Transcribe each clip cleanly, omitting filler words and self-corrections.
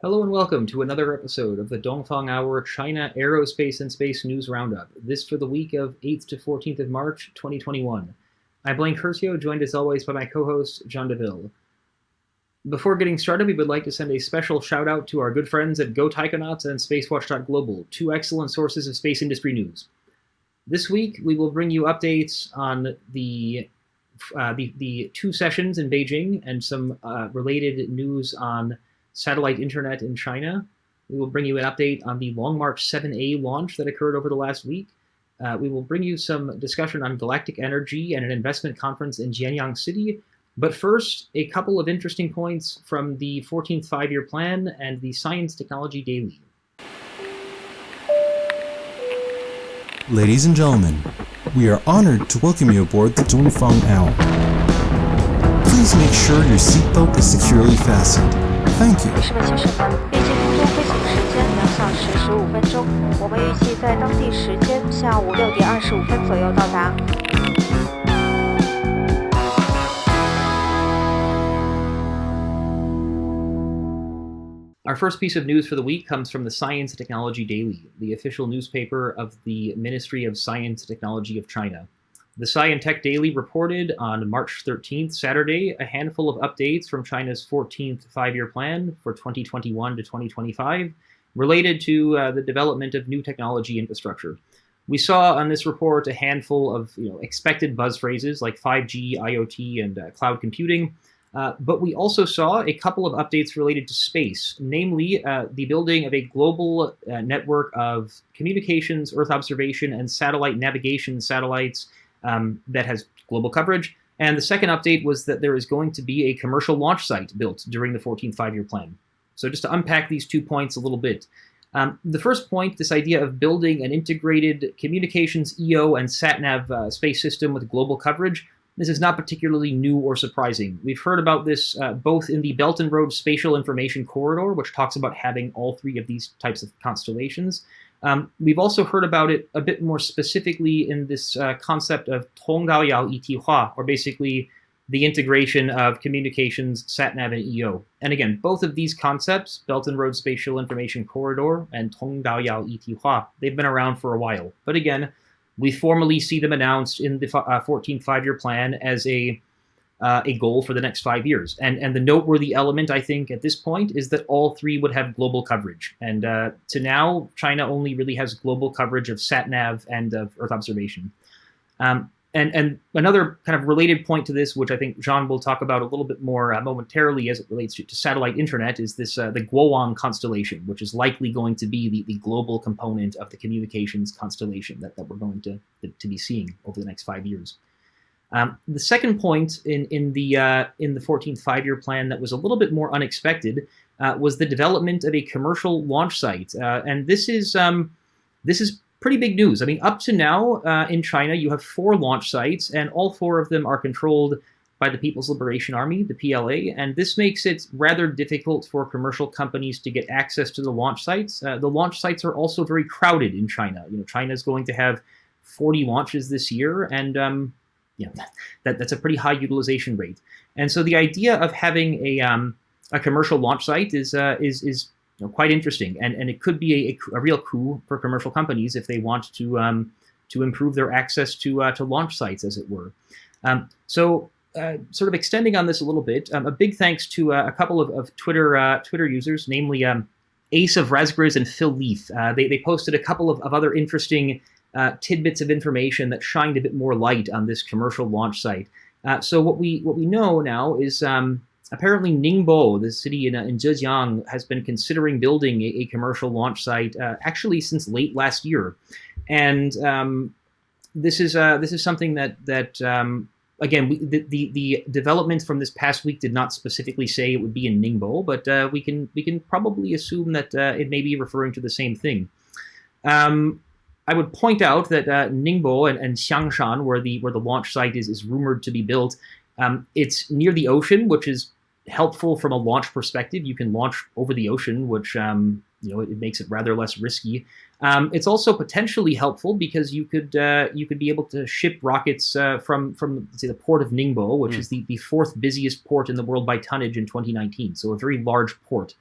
Hello and welcome to another episode of the Dongfang Hour China Aerospace and Space News Roundup. This for the week of 8th to 14th of March, 2021. I'm Blaine Curcio, joined as always by my co-host, John DeVille. Before getting started, we would like to send a special shout-out to our good friends at Go Taikonauts and SpaceWatch.global, two excellent sources of space industry news. This week, we will bring you updates on the two sessions in Beijing and some related news on satellite internet in China. We will bring you an update on the Long March 7A launch that occurred over the last week. We will bring you some discussion on galactic energy and an investment conference in Jianyang City. But first, a couple of interesting points from the 14th Five-Year Plan and the Science Technology Daily. Ladies and gentlemen, we are honored to welcome you aboard the Dongfang Hour. Please make sure your seatbelt is securely fastened. Thank you. 女士们、先生们，预计空中飞行时间2小时15分钟，我们预计在当地时间下午6点25分左右到达。Our first piece of news for the week comes from the Science and Technology Daily, the official newspaper of the Ministry of Science and Technology of China. The Sci-and-Tech Daily reported on March 13th, Saturday, a handful of updates from China's 14th Five-Year Plan for 2021 to 2025 related to the development of new technology infrastructure. We saw on this report a handful of expected buzz phrases like 5G, IoT, and cloud computing, but we also saw a couple of updates related to space, namely the building of a global network of communications, Earth observation, and satellite navigation satellites that has global coverage. And the second update was that there is going to be a commercial launch site built during the 14th Five-Year Plan. So just to unpack these 2 points a little bit. The first point, this idea of building an integrated communications, EO, and Satnav space system with global coverage, this is not particularly new or surprising. We've heard about this both in the Belt and Road Spatial Information Corridor, which talks about having all three of these types of constellations. We've also heard about it a bit more specifically in this concept of通导遥一体化, or basically the integration of communications, Satnav, and EO. And again, both of these concepts, Belt and Road Spatial Information Corridor and 通导遥一体化, they've been around for a while. But again, we formally see them announced in the 14th Five-Year Plan as a goal for the next 5 years. And the noteworthy element, I think, at this point is that all three would have global coverage. And to now, China only really has global coverage of Satnav and of Earth observation. And another kind of related point to this, which I think John will talk about a little bit more momentarily as it relates to satellite internet, is this the Guowang constellation, which is likely going to be the global component of the communications constellation that we're going to be seeing over the next 5 years. The second point in the 14th Five-Year Plan that was a little bit more unexpected was the development of a commercial launch site, and this is pretty big news. I mean, up to now in China, you have 4 launch sites, and all 4 of them are controlled by the People's Liberation Army, the PLA, and this makes it rather difficult for commercial companies to get access to the launch sites. The launch sites are also very crowded in China. China is going to have 40 launches this year, and that's a pretty high utilization rate. And so the idea of having a commercial launch site is quite interesting, and it could be a real coup for commercial companies if they want to improve their access to launch sites, as it were. So sort of extending on this a little bit, a big thanks to a couple of Twitter users, namely Ace of Razgriz and Phil Leaf. They posted a couple of other interesting tidbits of information that shined a bit more light on this commercial launch site. So what we know now is apparently Ningbo, the city in Jianyang, has been considering building a commercial launch site actually since late last year, and this is something that again the development from this past week did not specifically say it would be in Ningbo, but we can probably assume that it may be referring to the same thing. I would point out that Ningbo and Xiangshan, where the launch site is rumored to be built, it's near the ocean, which is helpful from a launch perspective. You can launch over the ocean, which it makes it rather less risky. It's also potentially helpful because you could be able to ship rockets from let's say the port of Ningbo, which is the 4th busiest port in the world by tonnage in 2019. So a very large port.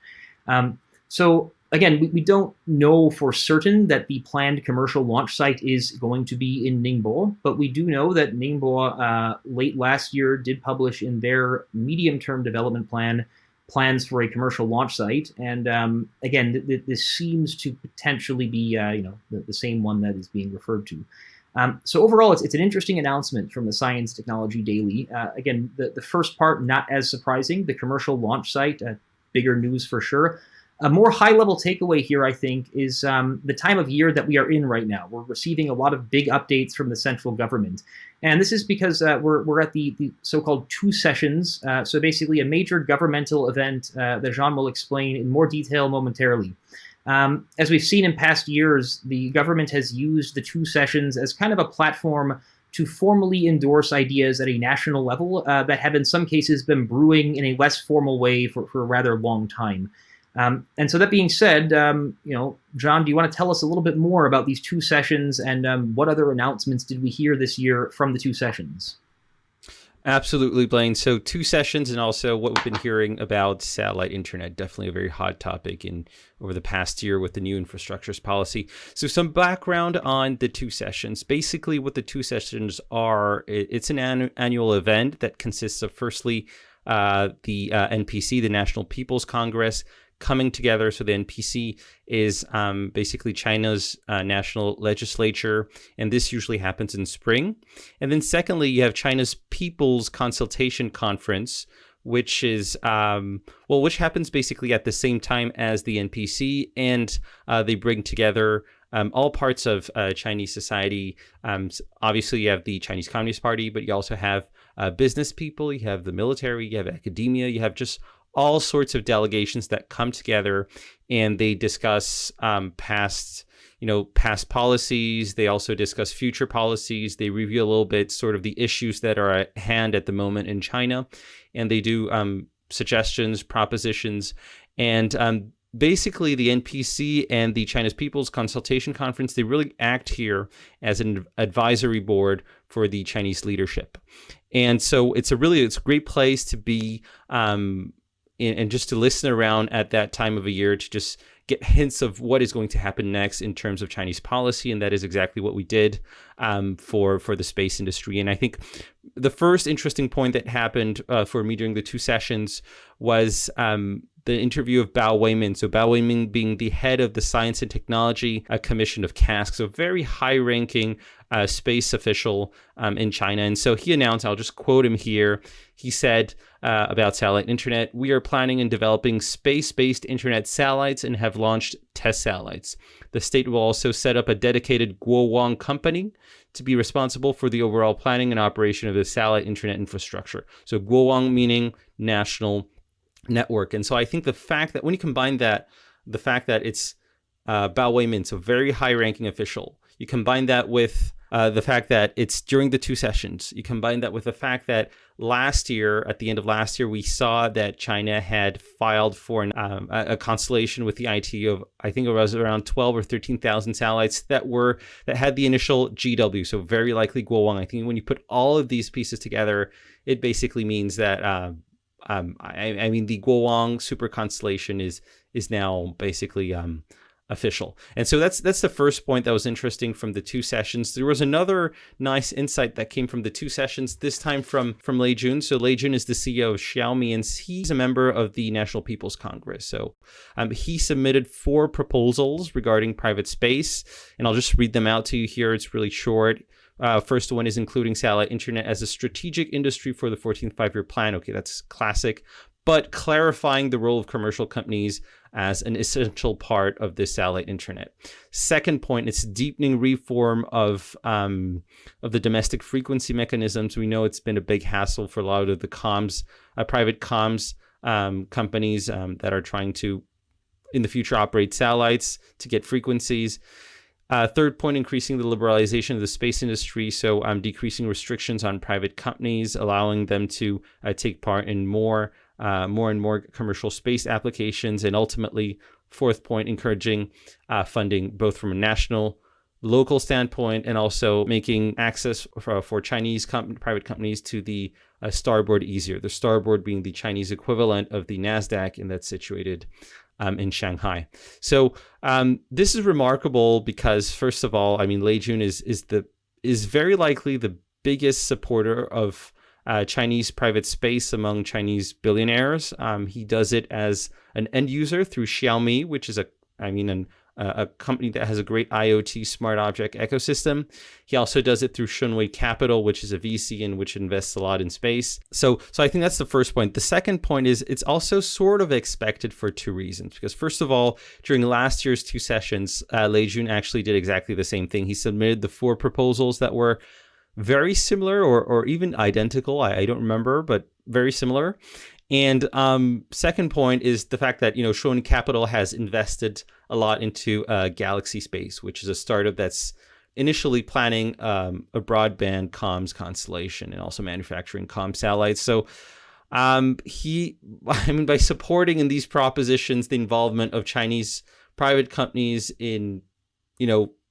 So again, we don't know for certain that the planned commercial launch site is going to be in Ningbo, but we do know that Ningbo late last year did publish in their medium-term development plans for a commercial launch site. And again, this seems to potentially be the same one that is being referred to. So overall, it's an interesting announcement from the Science Technology Daily. Again, the first part, not as surprising. The commercial launch site, bigger news for sure. A more high-level takeaway here, I think, is the time of year that we are in right now. We're receiving a lot of big updates from the central government. And this is because we're at the so-called two sessions. So basically a major governmental event that Jean will explain in more detail momentarily. As we've seen in past years, the government has used the two sessions as kind of a platform to formally endorse ideas at a national level that have in some cases been brewing in a less formal way for a rather long time. And so that being said, John, do you want to tell us a little bit more about these two sessions and what other announcements did we hear this year from the two sessions? Absolutely, Blaine. So two sessions and also what we've been hearing about satellite internet, definitely a very hot topic over the past year with the new infrastructures policy. So some background on the two sessions. Basically what the two sessions are, it's an annual event that consists of firstly the NPC, the National People's Congress, coming together. So the NPC is basically China's national legislature, and this usually happens in spring. And then secondly, you have China's People's Consultation Conference, which is which happens basically at the same time as the NPC, and they bring together all parts of Chinese society. Obviously, you have the Chinese Communist Party, but you also have business people, you have the military, you have academia, you have just all sorts of delegations that come together and they discuss past policies. They also discuss future policies. They review a little bit sort of the issues that are at hand at the moment in China, and they do suggestions, propositions, and basically the NPC and the China's People's Consultation Conference, they really act here as an advisory board for the Chinese leadership. And so it's a great place to be and just to listen around at that time of a year to just get hints of what is going to happen next in terms of Chinese policy. And that is exactly what we did for the space industry. And I think the first interesting point that happened for me during the two sessions was the interview of Bao Weimin. So Bao Weimin being the head of the Science and Technology Commission of CASC, so very high-ranking space official in China. And so he announced, I'll just quote him here, he said about satellite internet, "We are planning and developing space-based internet satellites and have launched test satellites. The state will also set up a dedicated Guowang company to be responsible for the overall planning and operation of the satellite internet infrastructure." So Guowang meaning national network. And so I think the fact that when you combine that, the fact that it's Bao Weimin, so very high-ranking official, you combine that with the fact that it's during the two sessions, you combine that with the fact that at the end of last year, we saw that China had filed for a constellation with the IT of, I think it was around 12 or 13,000 satellites that had the initial GW, so very likely Guowang. I think when you put all of these pieces together, it basically means that the Guowang super constellation is now basically official. And so that's the first point that was interesting from the two sessions. There was another nice insight that came from the two sessions, this time from Lei Jun. So Lei Jun is the CEO of Xiaomi, and he's a member of the National People's Congress. So he submitted 4 proposals regarding private space, and I'll just read them out to you here. It's really short. First one is including satellite internet as a strategic industry for the 14th five-year plan. Okay, that's classic. But clarifying the role of commercial companies as an essential part of this satellite internet. Second point, it's deepening reform of the domestic frequency mechanisms. We know it's been a big hassle for a lot of the private comms companies that are trying to, in the future, operate satellites to get frequencies. Third point, increasing the liberalization of the space industry. So decreasing restrictions on private companies, allowing them to take part in more and more commercial space applications. And ultimately, fourth point, encouraging funding both from a national, local standpoint and also making access for Chinese private companies to the starboard easier. The starboard being the Chinese equivalent of the NASDAQ, and that's situated in Shanghai. So this is remarkable because, first of all, I mean, Lei Jun is very likely the biggest supporter of Chinese private space among Chinese billionaires. He does it as an end user through Xiaomi, which is a company that has a great IoT smart object ecosystem. He also does it through Shunwei Capital, which is a VC and which invests a lot in space. So I think that's the first point. The second point is it's also sort of expected for two reasons. Because first of all, during last year's two sessions, Lei Jun actually did exactly the same thing. He submitted the 4 proposals that were very similar or even identical. I don't remember, but very similar. And second point is the fact that, Shunwei Capital has invested a lot into Galaxy Space, which is a startup that's initially planning a broadband comms constellation and also manufacturing comm satellites. So by supporting in these propositions the involvement of Chinese private companies in,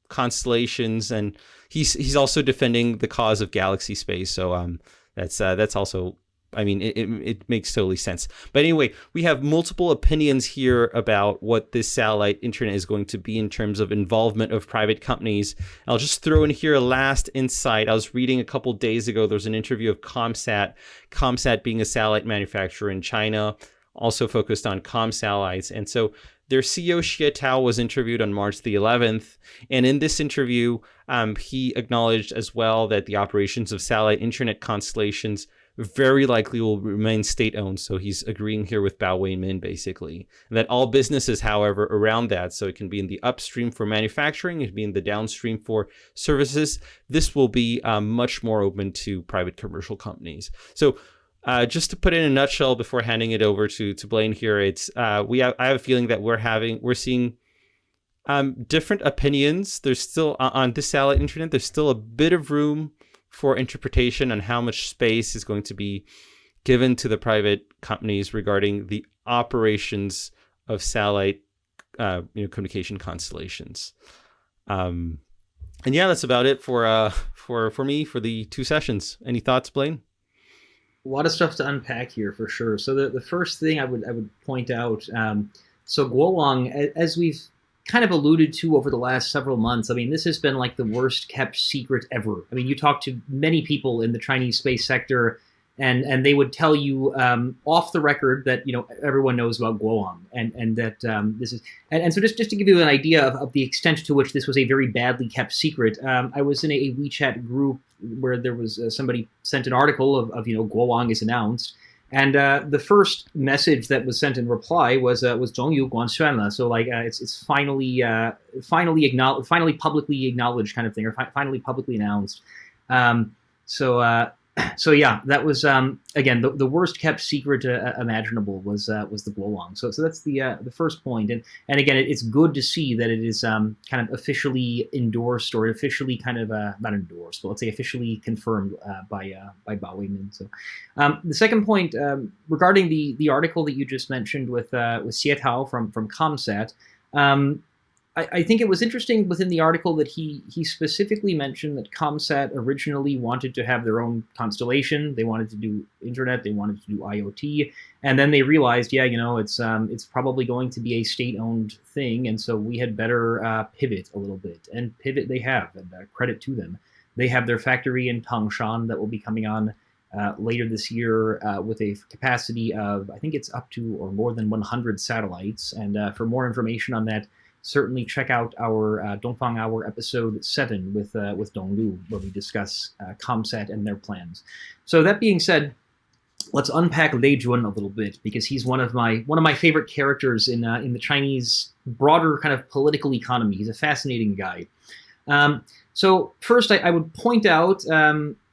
constellations, and he's also defending the cause of Galaxy Space. So that's also, it makes totally sense. But anyway, we have multiple opinions here about what this satellite internet is going to be in terms of involvement of private companies. I'll just throw in here a last insight. I was reading a couple days ago, there was an interview of ComSat being a satellite manufacturer in China, also focused on comm satellites. And so their CEO Xie Tao was interviewed on March the 11th. And in this interview, he acknowledged as well that the operations of satellite internet constellations very likely will remain state-owned. So he's agreeing here with Bao Weimin, basically. And that all businesses, however, around that, so it can be in the upstream for manufacturing, it can be in the downstream for services, this will be much more open to private commercial companies. So just to put it in a nutshell before handing it over to Blaine here, it's I have a feeling that we're seeing different opinions. There's still on this satellite internet, there's still a bit of room for interpretation on how much space is going to be given to the private companies regarding the operations of satellite communication constellations. And yeah, that's about it for me for the two sessions. Any thoughts, Blaine? A lot of stuff to unpack here for sure. So the first thing I would point out, so Guowang, as we've kind of alluded to over the last several months, this has been like the worst kept secret ever. You talk to many people in the Chinese space sector, and they would tell you off the record that everyone knows about Guowang, and that this is and so just to give you an idea of the extent to which this was a very badly kept secret. I was in a WeChat group where there was somebody sent an article of Guowang is announced. And the first message that was sent in reply was "Zhongyu Guanshuan le," so it's finally publicly acknowledged kind of thing, or finally publicly announced. So yeah, that was again the worst kept secret imaginable was the Guowang. So that's the first point, and again it's good to see that it is kind of officially endorsed, or officially kind of not endorsed, but let's say officially confirmed by Bao Weimin. So the second point regarding the article that you just mentioned with Xie Tao from ComSat. I think it was interesting within the article that he specifically mentioned that ComSat originally wanted to have their own constellation. They wanted to do internet. They wanted to do IoT, and then they realized, it's probably going to be a state-owned thing, and so we had better pivot a little bit. And pivot they have, and credit to them. They have their factory in Tangshan that will be coming on later this year with a capacity of, I think it's up to or more than 100 satellites. And for more information on that, certainly check out our Dongfang Hour episode 7 with Dong Lu, where we discuss ComSat and their plans. So that being said, let's unpack Lei Jun a little bit, because he's one of my favorite characters in the Chinese broader kind of political economy. He's a fascinating guy. So first, I would point out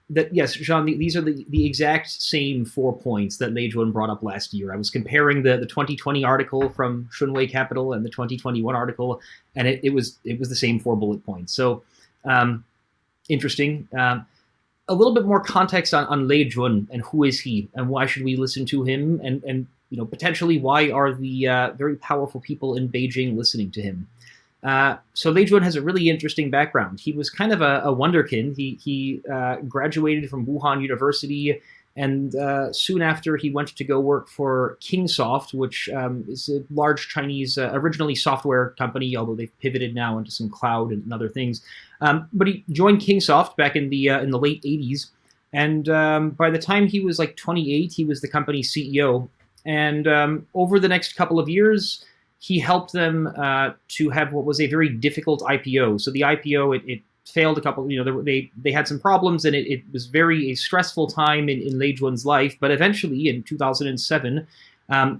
that, yes, Jean, these are the exact same 4 points that Lei Jun brought up last year. I was comparing the 2020 article from Shunwei Capital and the 2021 article, and it was the same 4 bullet points. So interesting. A little bit more context on Lei Jun and who is he, and why should we listen to him, and potentially why are the very powerful people in Beijing listening to him. So Lei Jun has a really interesting background. He was kind of a wonderkind. He graduated from Wuhan University And soon after, he went to go work for Kingsoft, which is a large Chinese, originally software company, although they've pivoted now into some cloud and other things. But he joined Kingsoft back in the late 80s. And by the time he was like 28, he was the company's CEO. And over the next couple of years, he helped them to have what was a very difficult IPO. So the IPO, it failed a couple, they had some problems, and it was very a stressful time in Lei Jun's life. But eventually, in 2007,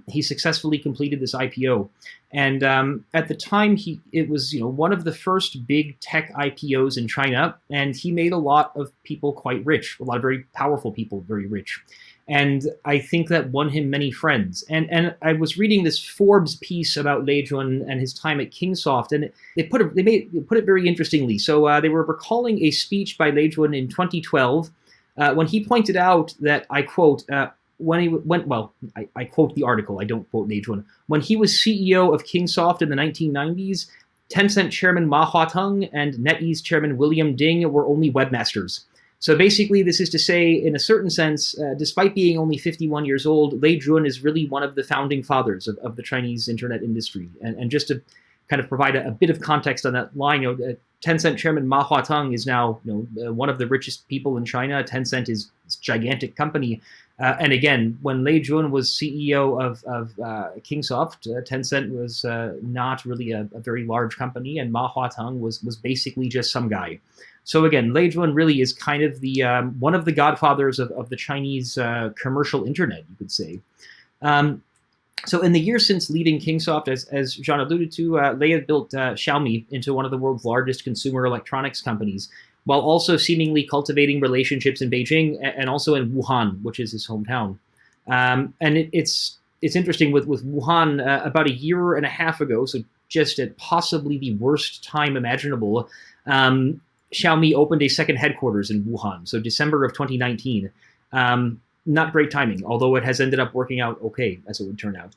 he successfully completed this IPO. And at the time, it was one of the first big tech IPOs in China, and he made a lot of people quite rich, a lot of very powerful people very rich. And I think that won him many friends. And I was reading this Forbes piece about Lei Jun and his time at Kingsoft, and they put it very interestingly. So they were recalling a speech by Lei Jun in 2012 when he pointed out that, I quote, when he went, well, I quote the article, I don't quote Lei Jun. When he was CEO of Kingsoft in the 1990s, Tencent chairman Ma Huateng and NetEase chairman William Ding were only webmasters. So basically, this is to say, in a certain sense, despite being only 51 years old, Lei Jun is really one of the founding fathers of the Chinese internet industry. And just to kind of provide a bit of context on that line, Tencent chairman Ma Huateng is now one of the richest people in China. Tencent is a gigantic company. And again, when Lei Jun was CEO of Kingsoft, Tencent was not really a very large company, and Ma Huateng was basically just some guy. So again, Lei Jun really is kind of the one of the godfathers of the Chinese commercial internet, you could say. So in the years since leaving Kingsoft, as Jean alluded to, Lei had built Xiaomi into one of the world's largest consumer electronics companies, while also seemingly cultivating relationships in Beijing and also in Wuhan, which is his hometown. And it's interesting with Wuhan, about a year and a half ago, so just at possibly the worst time imaginable, Xiaomi opened a second headquarters in Wuhan, so December of 2019. Not great timing, although it has ended up working out okay, as it would turn out.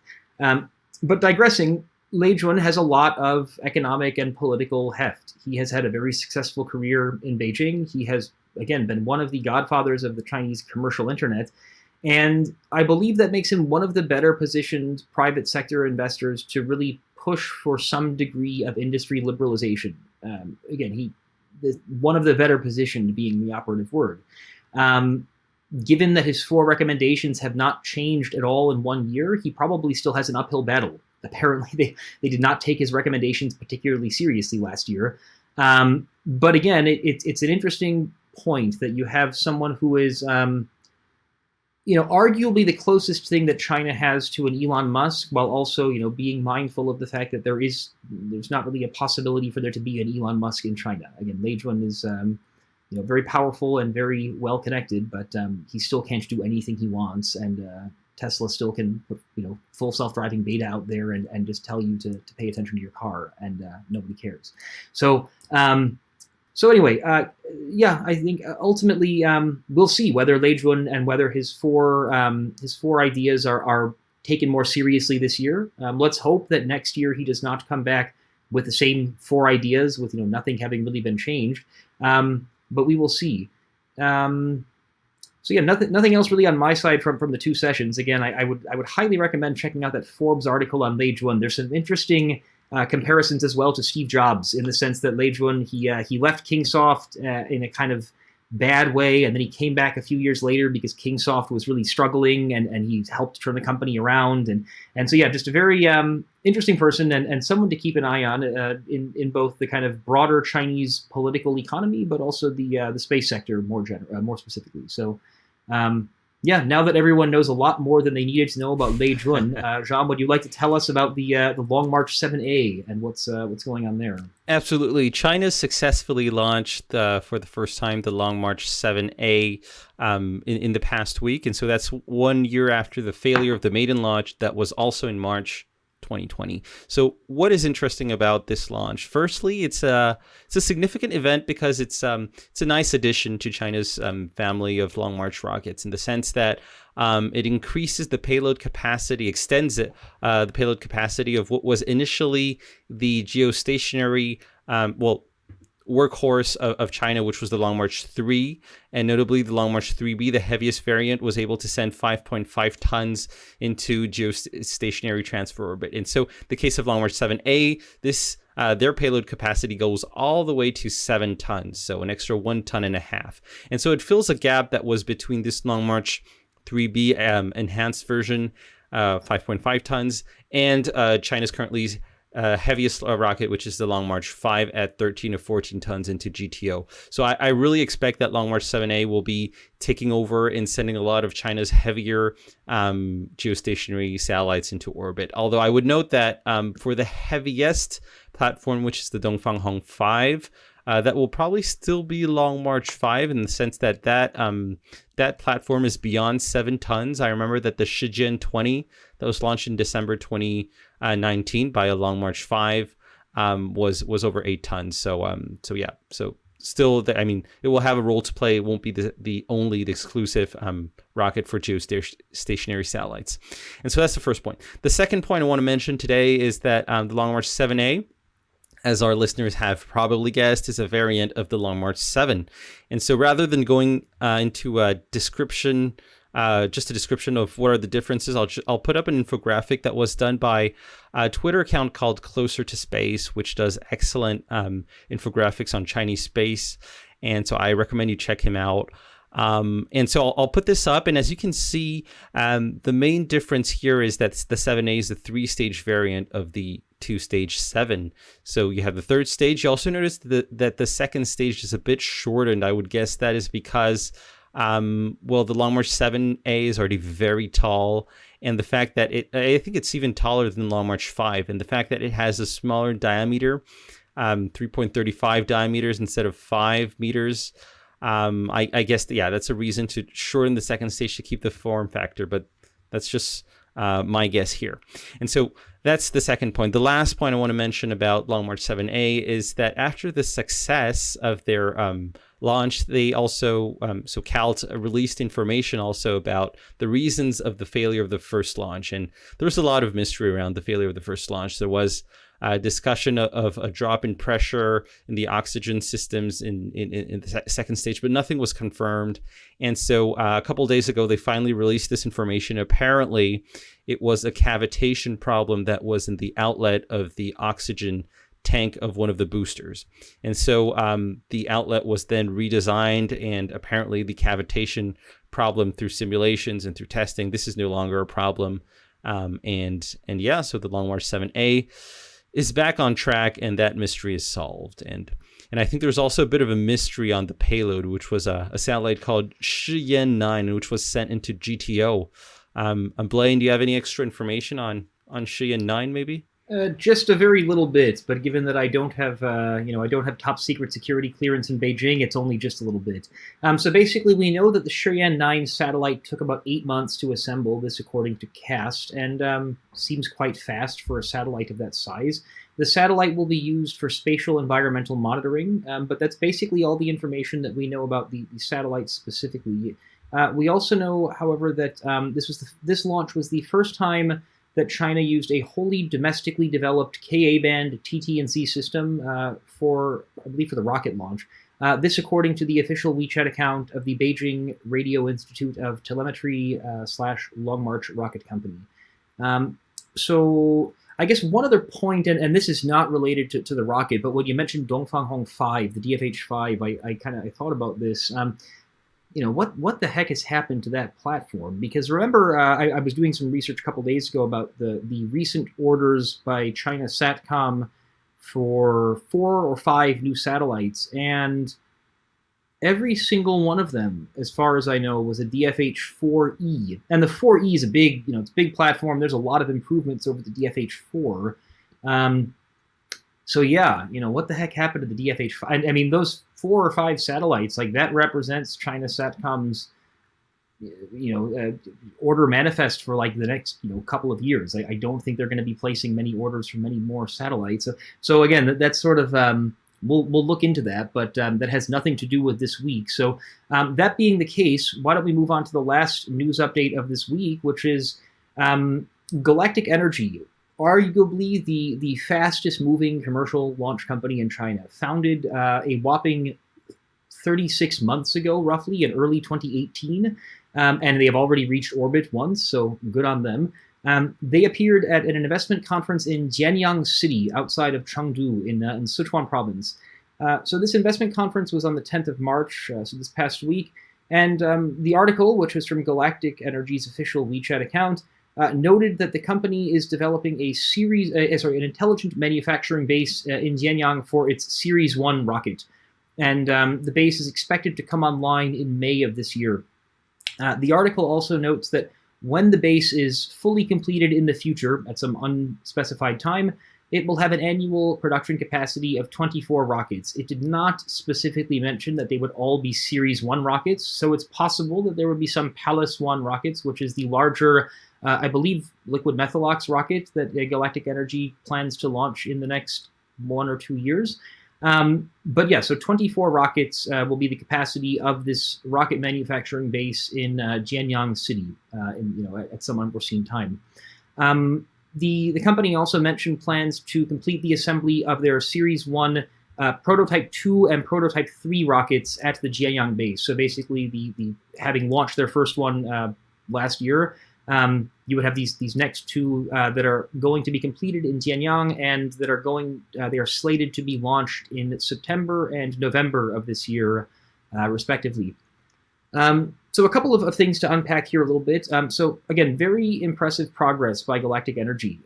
But digressing, Lei Jun has a lot of economic and political heft. He has had a very successful career in Beijing. He has, again, been one of the godfathers of the Chinese commercial internet. And I believe that makes him one of the better positioned private sector investors to really push for some degree of industry liberalization. Again, one of the better positioned being the operative word. Given that his 4 recommendations have not changed at all in 1 year, he probably still has an uphill battle. Apparently, they did not take his recommendations particularly seriously last year. But again, it's an interesting point that you have someone who is, arguably the closest thing that China has to an Elon Musk, while also, being mindful of the fact that there's not really a possibility for there to be an Elon Musk in China. Again, Lei Jun is, very powerful and very well connected, but he still can't do anything he wants, and Tesla still can put, full self-driving beta out there and just tell you to pay attention to your car, and nobody cares. So anyway, I think ultimately we'll see whether Lei Jun and whether his four ideas are taken more seriously this year. Let's hope that next year he does not come back with the same 4 ideas, with nothing having really been changed. But we will see. So yeah, nothing else really on my side from the 2 sessions. Again, I would highly recommend checking out that Forbes article on Lei Jun. There's some interesting comparisons as well to Steve Jobs, in the sense that Lei Jun, he left Kingsoft in a kind of bad way, and then he came back a few years later because Kingsoft was really struggling, and he helped turn the company around. And so yeah, just a very interesting person, and someone to keep an eye on in both the kind of broader Chinese political economy, but also the space sector more specifically. So now that everyone knows a lot more than they needed to know about Lei Jun, Jean, would you like to tell us about the Long March 7A and what's going on there? Absolutely. China successfully launched for the first time the Long March 7A in the past week, and so that's 1 year after the failure of the maiden launch that was also in March 2020. So what is interesting about this launch? Firstly, it's a significant event because it's a nice addition to China's family of Long March rockets, in the sense that it increases the payload capacity, extends the payload capacity of what was initially the geostationary, workhorse of China, which was the Long March 3, and notably the Long March 3B, the heaviest variant, was able to send 5.5 tons into geostationary transfer orbit. And so the case of Long March 7A, this their payload capacity goes all the way to 7 tons, so an extra 1.5 tons. And so it fills a gap that was between this Long March 3B enhanced version, 5.5 tons, and China's currently heaviest rocket, which is the Long March 5 at 13 to 14 tons into GTO. So I really expect that Long March 7A will be taking over and sending a lot of China's heavier geostationary satellites into orbit. Although I would note that for the heaviest platform, which is the Dongfang Hour 5, that will probably still be Long March 5 in the sense that that platform is beyond 7 tons. I remember that the Shijian 20 that was launched in December 2019 by a Long March 5 was over 8 tons. So yeah. So still, it will have a role to play. It won't be the exclusive rocket for geostationary satellites. And so that's the first point. The second point I want to mention today is that the Long March 7A, as our listeners have probably guessed, is a variant of the Long March 7. And so rather than going into a description, just a description of what are the differences, I'll put up an infographic that was done by a Twitter account called Closer to Space, which does excellent infographics on Chinese space. And so I recommend you check him out. And so I'll put this up, and as you can see, the main difference here is that the 7A is the 3-stage variant of the 2-stage 7. So you have the third stage. You also notice that the second stage is a bit shortened. I would guess that is because, the Long March 7A is already very tall, and the fact that I think it's even taller than Long March 5, and the fact that it has a smaller diameter, 3.35 diameters instead of 5 meters, I guess, that's a reason to shorten the second stage to keep the form factor, but that's just my guess here. And so that's the second point. The last point I want to mention about Long March 7A is that after the success of their launch, they also, so CALT released information also about the reasons of the failure of the first launch. And there was a lot of mystery around the failure of the first launch. There was discussion of a drop in pressure in the oxygen systems in the second stage, but nothing was confirmed. And so a couple of days ago, they finally released this information. Apparently, it was a cavitation problem that was in the outlet of the oxygen tank of one of the boosters. And so the outlet was then redesigned, and apparently the cavitation problem through simulations and through testing, this is no longer a problem. So the Long March 7A is back on track, and that mystery is solved. And I think there's also a bit of a mystery on the payload, which was a satellite called Jianyang, which was sent into GTO. Blaine, do you have any extra information on Jianyang, maybe? Just a very little bit, but given that I don't have, I don't have top secret security clearance in Beijing, it's only just a little bit. So basically, we know that the Jianyang satellite took about 8 months to assemble. This, according to CAST, and seems quite fast for a satellite of that size. The satellite will be used for spatial environmental monitoring, but that's basically all the information that we know about the satellite specifically. We also know, however, that this launch was the first time that China used a wholly domestically developed Ka-band TT&C system for the rocket launch. This, according to the official WeChat account of the Beijing Radio Institute of Telemetry / Long March Rocket Company. So I guess one other point, and this is not related to the rocket, but when you mentioned Dongfang Hour 5, the DFH-5, I thought about this. What the heck has happened to that platform? Because remember, I was doing some research a couple days ago about the recent orders by China Satcom for 4 or 5 new satellites, and every single one of them, as far as I know, was a DFH-4E. And the 4E is a big, it's a big platform. There's a lot of improvements over the DFH-4. So yeah, what the heck happened to the DFH-5? I mean, those 4 or 5 satellites, that represents China Satcom's, order manifest for the next, couple of years. I don't think they're going to be placing many orders for many more satellites. So again, that's sort of, we'll look into that, but that has nothing to do with this week. So that being the case, why don't we move on to the last news update of this week, which is Galactic Energy arguably the fastest moving commercial launch company in China, founded a whopping 36 months ago, roughly in early 2018, and they have already reached orbit once, so good on them. They appeared at an investment conference in Jianyang City, outside of Chengdu in Sichuan province. So this investment conference was on the 10th of March, so this past week, and the article, which was from Galactic Energy's official WeChat account, noted that the company is developing an intelligent manufacturing base in Jianyang for its Series 1 rocket. And the base is expected to come online in May of this year. The article also notes that when the base is fully completed in the future, at some unspecified time, it will have an annual production capacity of 24 rockets. It did not specifically mention that they would all be Series 1 rockets, so it's possible that there would be some Pallas 1 rockets, which is the larger, I believe, liquid methalox rocket that Galactic Energy plans to launch in the next 1 or 2 years. But yeah, so 24 rockets will be the capacity of this rocket manufacturing base in Jianyang City, at some unforeseen time. The company also mentioned plans to complete the assembly of their Series 1 Prototype 2 and Prototype 3 rockets at the Jianyang base. So basically, the having launched their first one last year, you would have these next two that are going to be completed in Jianyang and that are they are slated to be launched in September and November of this year, respectively. So a couple of things to unpack here a little bit. So again, very impressive progress by Galactic Energy.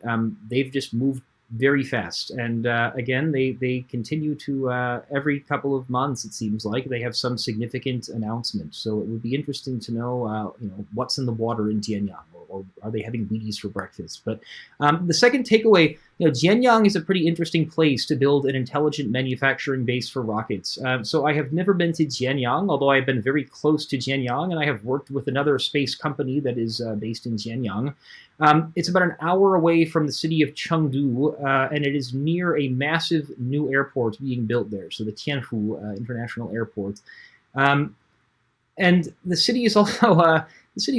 They've just moved very fast. And again, they continue to, every couple of months, it seems like, they have some significant announcement. So it would be interesting to know, what's in the water in Jianyang, or are they having Wheaties for breakfast? But the second takeaway, Jianyang is a pretty interesting place to build an intelligent manufacturing base for rockets. So I have never been to Jianyang, although I've been very close to Jianyang, and I have worked with another space company that is based in Jianyang. It's about an hour away from the city of Chengdu, and it is near a massive new airport being built there, so the Tianfu International Airport. And the city is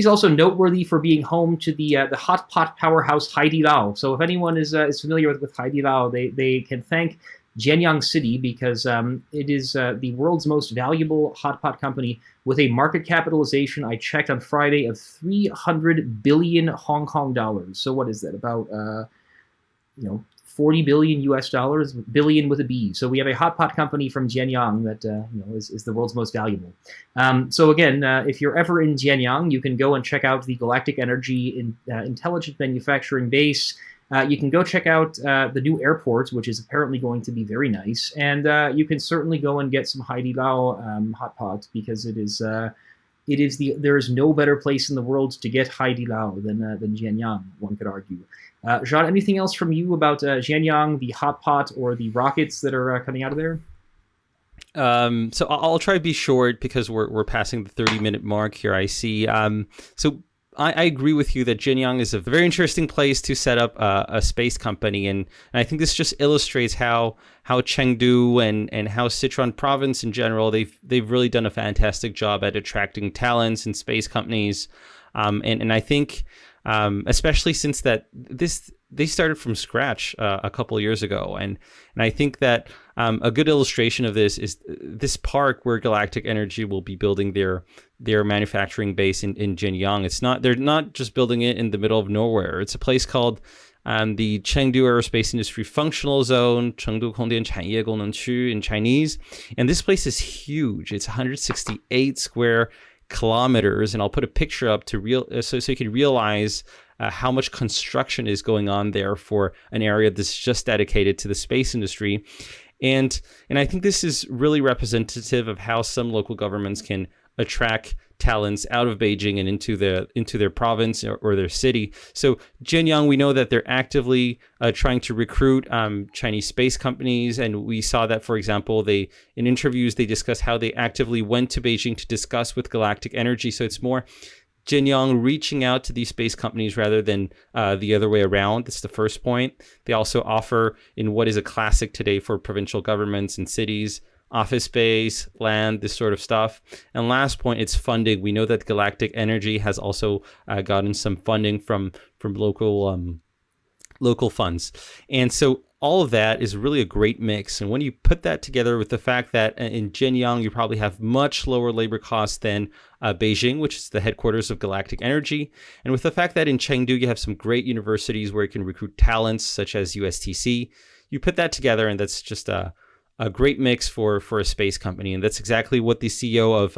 also noteworthy for being home to the hot pot powerhouse Haidilao. So if anyone is familiar with Haidilao, they can thank Jianyang City because it is the world's most valuable hot pot company with a market capitalization, I checked on Friday, of 300 billion Hong Kong dollars. So what is that? About 40 billion US dollars, billion with a B. So we have a hot pot company from Jianyang that is the world's most valuable. So again, if you're ever in Jianyang, you can go and check out the Galactic Energy Intelligent Manufacturing Base. You can go check out the new airport, which is apparently going to be very nice, and you can certainly go and get some Haidilao hot pot because there is no better place in the world to get Haidilao than Jianyang, one could argue. Jean, anything else from you about Jianyang, the hot pot, or the rockets that are coming out of there? So I'll try to be short because we're passing the 30-minute mark here, I see. So I agree with you that Jianyang is a very interesting place to set up a space company, and I think this just illustrates how Chengdu and how Sichuan province in general, they've really done a fantastic job at attracting talents and space companies, and I think especially since they started from scratch a couple of years ago, and I think that a good illustration of this is this park where Galactic Energy will be building their manufacturing base in Jianyang. They're not just building it in the middle of nowhere. It's a place called the Chengdu Aerospace Industry Functional Zone, Chengdu Kongdian Chanye Gongneng Qu in Chinese, and this place is huge. It's 168 square kilometers, and I'll put a picture up so you can realize how much construction is going on there for an area that's just dedicated to the space industry. And I think this is really representative of how some local governments can attract talents out of Beijing and into their province or their city. So Jianyang, we know that they're actively trying to recruit Chinese space companies, and we saw that, for example, in interviews they discussed how they actively went to Beijing to discuss with Galactic Energy. So it's more Jianyang reaching out to these space companies rather than the other way around. That's the first point. They also offer, in what is a classic today for provincial governments and cities, office space, land, this sort of stuff. And last point, it's funding. We know that Galactic Energy has also gotten some funding from local local funds. And so all of that is really a great mix. And when you put that together with the fact that in Jianyang, you probably have much lower labor costs than Beijing, which is the headquarters of Galactic Energy. And with the fact that in Chengdu, you have some great universities where you can recruit talents such as USTC, you put that together and that's just a great mix for a space company. And that's exactly what the CEO of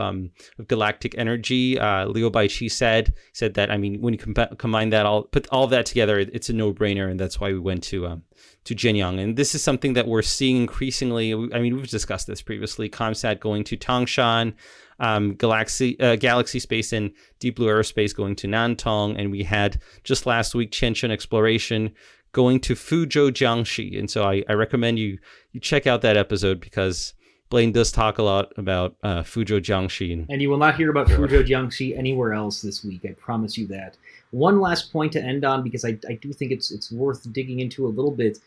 Galactic Energy, Liu Baiqi said that, I mean, when you combine that, put all of that together, it's a no-brainer. And that's why we went to Jianyang. And this is something that we're seeing increasingly. I mean, we've discussed this previously. ComSat going to Tangshan, Galaxy Space and Deep Blue Aerospace going to Nantong. And we had just last week, Qiansheng Exploration going to Fuzhou, Jiangxi. And so I recommend you check out that episode because Blaine does talk a lot about Fuzhou, Jiangxi. And you will not hear about Fuzhou, Jiangxi anywhere else this week. I promise you that. One last point to end on, because I do think it's worth digging into a little bit,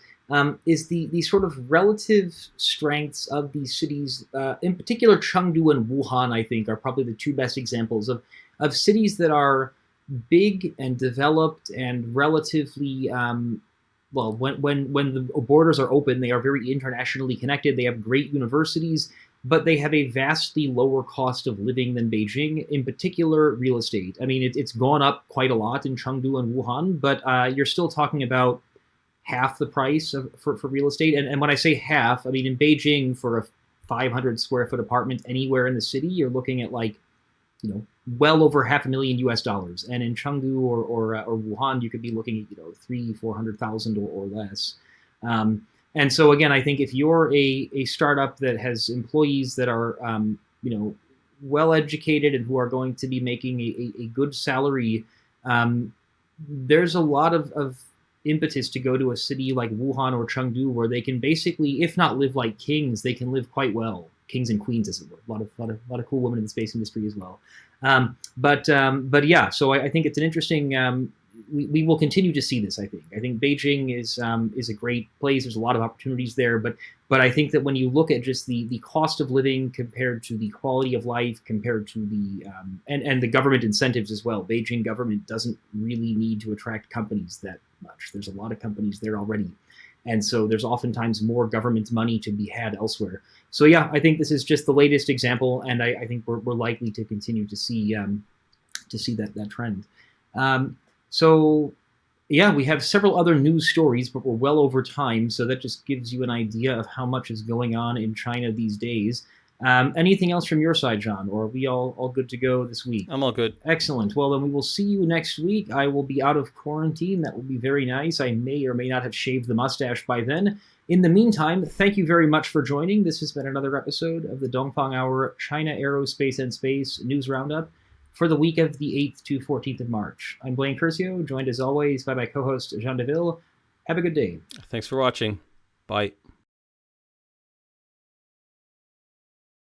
is the sort of relative strengths of these cities. In particular, Chengdu and Wuhan, I think, are probably the two best examples of cities that are big and developed and relatively well, when the borders are open, they are very internationally connected. They have great universities, but they have a vastly lower cost of living than Beijing, in particular real estate. I mean, it's gone up quite a lot in Chengdu and Wuhan, but you're still talking about half the price for real estate. And when I say half, I mean, in Beijing, for a 500 square foot apartment anywhere in the city, you're looking at well over $500,000 US. And in Chengdu or Wuhan, you could be looking at, 300,000-400,000 or less. And so again, I think if you're a startup that has employees that are, well educated and who are going to be making a good salary, there's a lot of impetus to go to a city like Wuhan or Chengdu where they can basically, if not live like kings, they can live quite well. Kings and queens, as it were. A lot of cool women in the space industry as well. But yeah, so I think it's an interesting. We will continue to see this. I think Beijing is a great place. There's a lot of opportunities there, but I think that when you look at just the cost of living compared to the quality of life, compared to the and the government incentives as well, Beijing government doesn't really need to attract companies that much. There's a lot of companies there already. And so there's oftentimes more government money to be had elsewhere. So yeah, I think this is just the latest example, and I think we're likely to continue to see that trend. So yeah, we have several other news stories, but we're well over time, so that just gives you an idea of how much is going on in China these days. Anything else from your side, John, or are we all good to go this week? I'm all good. Excellent. Well, then we will see you next week. I will be out of quarantine. That will be very nice. I may or may not have shaved the mustache by then. In the meantime, thank you very much for joining. This has been another episode of the Dongfang Hour China Aero Space and Space News Roundup for the week of the 8th to 14th of March. I'm Blaine Curcio, joined as always by my co-host Jean Deville. Have a good day. Thanks for watching. Bye.